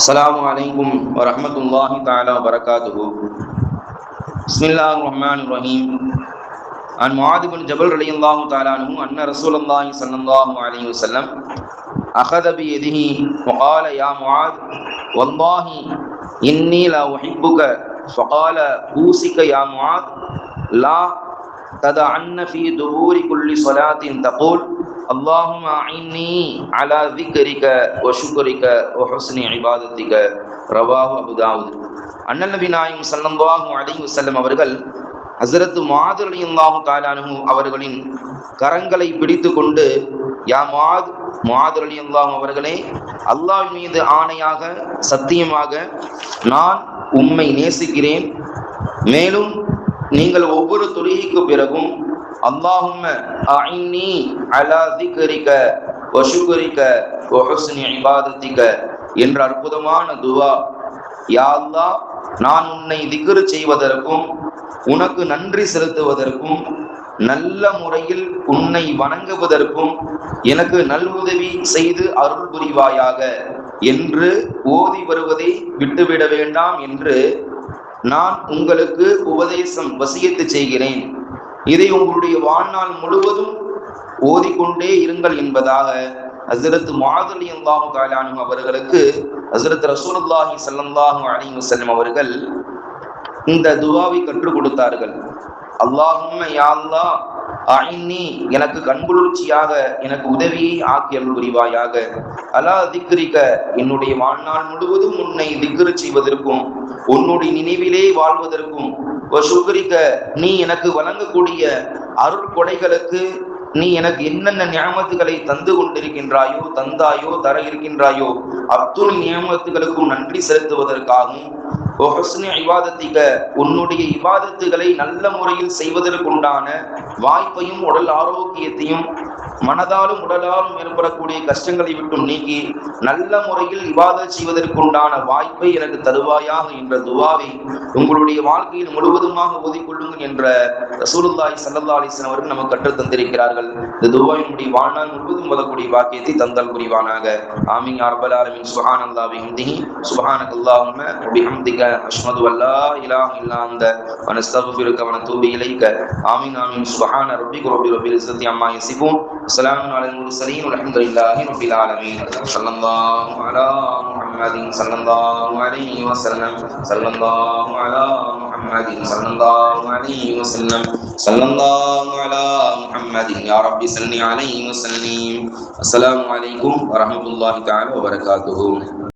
السلام عليكم ورحمة الله تعالى وبركاته. بسم الله الرحمن الرحيم. عن معاذ بن جبل رضي الله تعالى عنه أن رسول الله صلى الله عليه وسلم أخذ بيده وقال يا معاذ والله إني لا أحبك، فقال أوصيك يا معاذ لا تدعن في دبور كل صلاة تقول اللهم أعني على ذكرك وشكرك وحسن عبادتك. ரவாஹு அபு தாவூத். அண்ணல் நபி நாயகம் ஸல்லல்லாஹு அலைஹி வஸல்லம் அவர்கள் ஹஸரத் முஆத் ரலியல்லாஹு தஆலா அன்ஹு அவர்களின் கரங்களை பிடித்து கொண்டு யா முஆத் ரலியல்லாஹு அவர்களே, அல்லாஹ் மீது ஆணையாக சத்தியமாக நான் உம்மை நேசிக்கிறேன். மேலும் நீங்கள் ஒவ்வொரு தொழுகைக்கு பிறகும் அல்லாஹும்ம அஇன்னி அலா திக்ரிக வ ஷுக்ரிக வ ஹுஸ்னி இபாதத்திக என்ற அற்புதமான துவா, யா அல்லாஹ் நான் உன்னை திக்ர் செய்வதற்கும் உனக்கு நன்றி செலுத்துவதற்கும் நல்ல முறையில் உன்னை வணங்குவதற்கும் எனக்கு நல்உதவி செய்து அருள் புரிவாயாக என்று ஓதி வருவதை விட்டுவிட வேண்டாம் என்று நான் உங்களுக்கு உபதேசம் வசியத்து செய்கிறேன். இதை உங்களுடைய வாழ்நாள் முழுவதும் ஓதிக்கொண்டே இருங்கள் என்பதாக ஹஸரத் முஆத் ரலியல்லாஹு தஆலா அன்ஹு அவர்களுக்கு ஹஸரத் ரசூலுல்லாஹி ஸல்லல்லாஹு அலைஹி வஸல்லம் அவர்கள் இந்த துஆவை கற்றுக் கொடுத்தார்கள். அல்லாஹும்ம யா அல்லாஹ் அஇன்னி எனக்கு கண்குளிர்ச்சியாக எனக்கு உதவியை ஆக்கி அருள் புரிவாயாக, அலா திக்ரிக என்னுடைய வாழ்நாள் முழுவதும் உன்னை திக்ர் செய்வதற்கும் உன்னுடைய நினைவிலே வாழ்வதற்கும், வ ஷுக்ரிக நீ எனக்கு வழங்கக்கூடிய அருள் கொடைகளுக்கு நீ எனக்கு என்னென்ன நியமத்துகளை தந்து கொண்டிருக்கின்றாயோ தந்தாயோ தர இருக்கின்றாயோ அத்துணை நியமத்துகளுக்கும் நன்றி செலுத்துவதற்காகவும், உன்னுடைய இபாதத்துகளை நல்ல முறையில் செய்வதற்குண்டான வாய்ப்பையும் உடல் ஆரோக்கியத்தையும் மனதாலும் உடலாலும் ஏற்படக்கூடிய கஷ்டங்களை விட்டும் நீக்கி நல்ல முறையில் இபாதத் செய்வதற்குண்டான வாய்ப்பை எனக்கு தருவாயாக என்ற துவாவை உங்களுடைய வாழ்க்கையில் முழுவதுமாக ஓதிக்கொள்ளுங்கள் என்ற ரசூலுல்லாஹி ஸல்லல்லாஹு அலைஹி வஸல்லம் அவர்கள் நமக்கு கற்றுத் தந்திருக்கிறார்கள். இந்த துவாவை நம்முடைய வாழ்நாள் முழுவதும் ஓதக்கூடிய வாக்கியத்தை தந்தல் புரிவானாக. ஆமீன் யா ரப்பல் ஆலமீன். சுப்ஹானல்லாஹி வபிஹம்திஹி சுப்ஹானக்கல்லாஹும்ம வபிஹம்திக அஷ்ஹது அல்லா இலாஹ இல்லா அன்த வ நஸ்தக்ஃபிருக வ நதூபு இலைக. ஆமீன் ஆமீன். சுப்ஹான ரப்பிக ரப்பில் இஸ்ஸத்தி அம்மா யசிஃபூன். அஸ்ஸலாமு அலல் முர்ஸலீன் வல்ஹம்துலில்லாஹி ரப்பில் ஆலமீன். ஸல்லல்லாஹு அலா முஹம்மதின் ஸல்லல்லாஹு அலைஹி வஸல்லம். ஸல்லல்லாஹு அலா முஹம்மதின் ஸல்லல்லாஹு அலைஹி வஸல்லம். ஸல்லல்லாஹு அலா முஹம்மதின் யா ரப்பி ஸல்லி அலைஹி வஸல்லிம். அஸ்ஸலாமு அலைக்கும் வரஹ்மத்துல்லாஹி தஆலா வ பரகாத்துஹு.